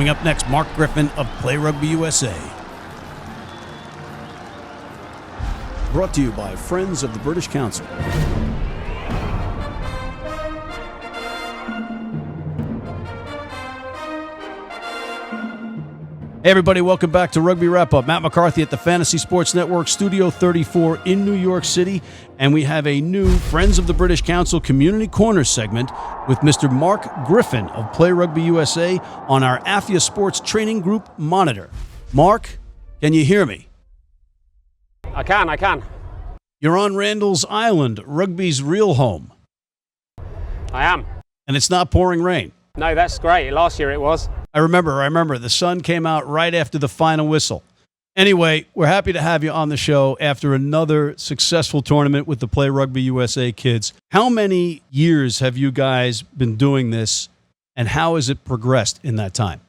Coming up next, Mark Griffin of Play Rugby USA. Brought to you by Friends of the British Council. Hey everybody, welcome back to Rugby Wrap-Up. Matt McCarthy at the Fantasy Sports Network, Studio 34 in New York City. And we have a new Friends of the British Council Community Corner segment with Mr. Mark Griffin of Play Rugby USA on our AFYA Sports Training Group Monitor. Mark, can you hear me? I can. You're on Randall's Island, rugby's real home. I am. And it's not pouring rain. No, that's great. Last year it was. I remember. The sun came out right after the final whistle. Anyway, we're happy to have you on the show after another successful tournament with the Play Rugby USA kids. How many years have you guys been doing this, and how has it progressed in that time?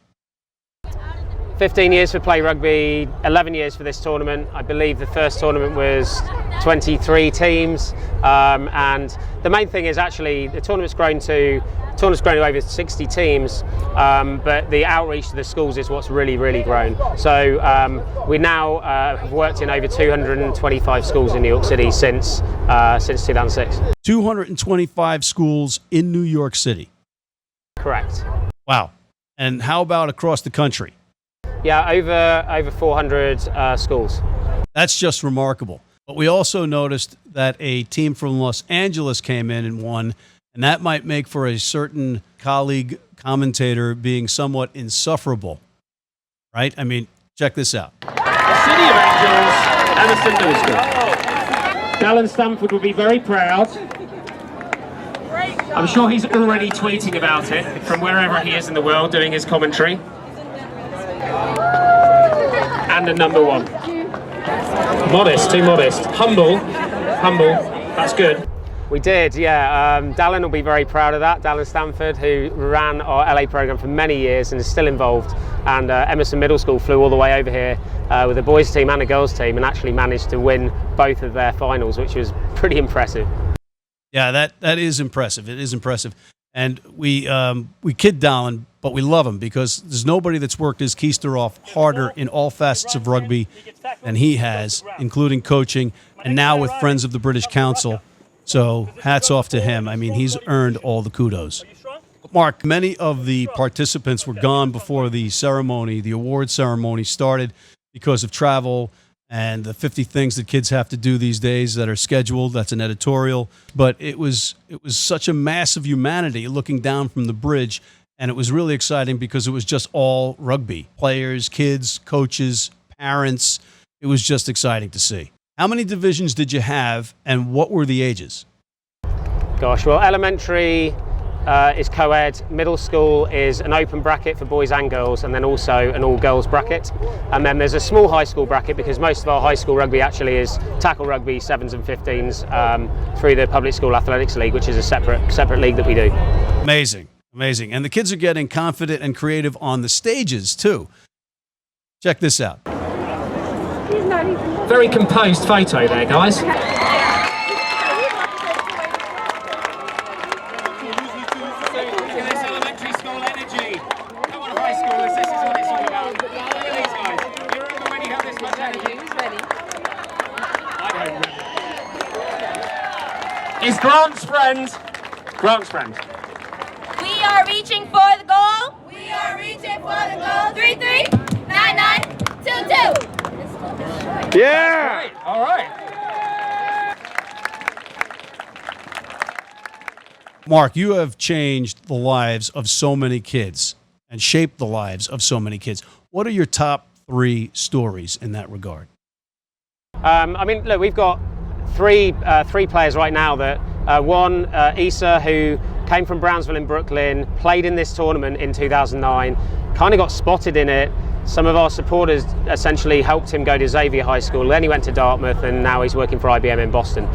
15 years for Play Rugby, 11 years for this tournament. I believe the first tournament was 23 teams. And the main thing is actually the tournament's grown to over 60 teams, but the outreach to the schools is what's really grown. So we now have worked in over 225 schools in New York City since 2006. 225 schools in New York City. Correct. Wow. And how about across the country? Yeah, over 400 schools. That's just remarkable. But we also noticed that a team from Los Angeles came in and won, and that might make for a certain colleague commentator being somewhat insufferable, right? I mean, check this out. The City of Angels, Emerson Middle School. Dallin Stanford will be very proud. I'm sure he's already tweeting about it from wherever he is in the world doing his commentary. And a number one. Modest, too modest. Humble, that's good. We did, yeah. Dallin will be very proud of that. Dallin Stanford, who ran our LA program for many years and is still involved. And Emerson Middle School flew all the way over here with a boys team and a girls team and actually managed to win both of their finals, which was pretty impressive. Yeah, that is impressive. It is impressive. And we kid Dallin, but we love him because there's nobody that's worked his keister off harder in all facets of rugby than he has, including coaching and now with Friends of the British Council. So hats off to him. I mean, he's earned all the kudos. Mark, many of the participants were gone before the ceremony, the award ceremony started because of travel and the 50 things that kids have to do these days that are scheduled. That's an editorial. But it was such a mass of humanity looking down from the bridge, and it was really exciting because it was just all rugby. Players, kids, coaches, parents. It was just exciting to see. How many divisions did you have, and what were the ages? Gosh, well, elementary is co-ed, middle school is an open bracket for boys and girls, and then also an all-girls bracket. And then there's a small high school bracket because most of our high school rugby actually is tackle rugby 7s and 15s through the Public School Athletics League, which is a separate league that we do. Amazing. And the kids are getting confident and creative on the stages, too. Check this out. Very composed photo there, guys. Is Grant's friend. We are reaching for the goal. 3-3, 9-9, 2-2. Yeah! Great. All right. Mark, you have changed the lives of so many kids and shaped the lives of so many kids. What are your top 3 stories in that regard? Look, we've got three players right now that one, Issa, who came from Brownsville in Brooklyn, played in this tournament in 2009, kind of got spotted in it, some of our supporters essentially helped him go to Xavier High School, then he went to Dartmouth, and now he's working for IBM in Boston.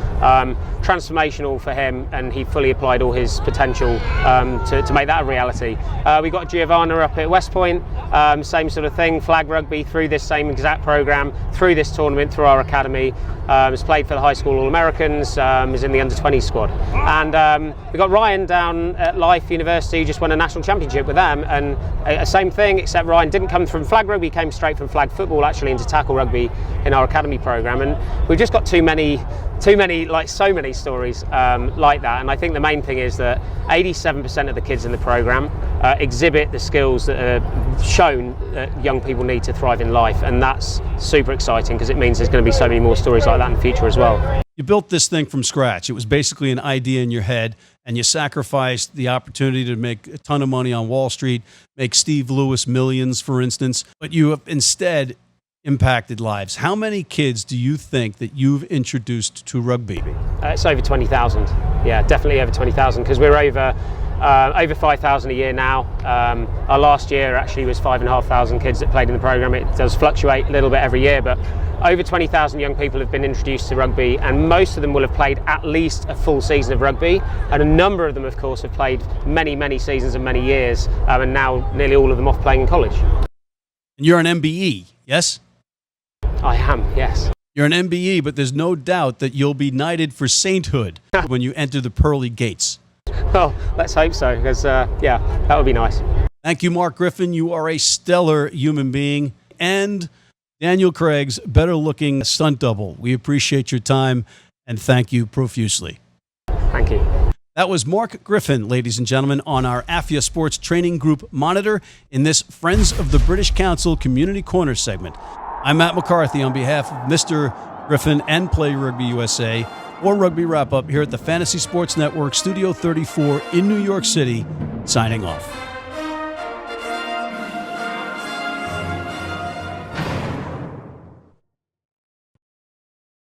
Transformational for him, and he fully applied all his potential to make that a reality. We got Giovanna up at West Point, same sort of thing, flag rugby through this same exact program, through this tournament, through our academy. Has played for the high school All-Americans, is in the under-20 squad. And we got Ryan down at Life University, just won a national championship with them, and same thing, except Ryan didn't come from flag rugby, he came straight from flag football actually into tackle rugby in our academy program. And we've just got too many, like so many stories like that. And I think the main thing is that 87% of the kids in the program exhibit the skills that are shown that young people need to thrive in life, and that's super exciting because it means there's going to be so many more stories like that in the future as well. You built this thing from scratch. It was basically an idea in your head, and you sacrificed the opportunity to make a ton of money on Wall Street, make Steve Lewis millions, for instance, but you have instead impacted lives. How many kids do you think that you've introduced to rugby? It's over 20,000. Yeah, definitely over 20,000, because we're over 5,000 a year now. Our last year actually was 5,500 kids that played in the program. It does fluctuate a little bit every year, but over 20,000 young people have been introduced to rugby, and most of them will have played at least a full season of rugby, and a number of them of course have played many seasons and many years, and now nearly all of them off playing in college. And you're an MBE, yes? I am, yes. You're an MBE, but there's no doubt that you'll be knighted for sainthood when you enter the pearly gates. Well, let's hope so, because yeah, that would be nice. Thank you, Mark Griffin. You are a stellar human being. And Daniel Craig's better-looking stunt double. We appreciate your time, and thank you profusely. Thank you. That was Mark Griffin, ladies and gentlemen, on our AFYA Sports Training Group Monitor in this Friends of the British Council Community Corner segment. I'm Matt McCarthy on behalf of Mr. Griffin and Play Rugby USA for Rugby Wrap-Up here at the Fantasy Sports Network, Studio 34 in New York City, signing off.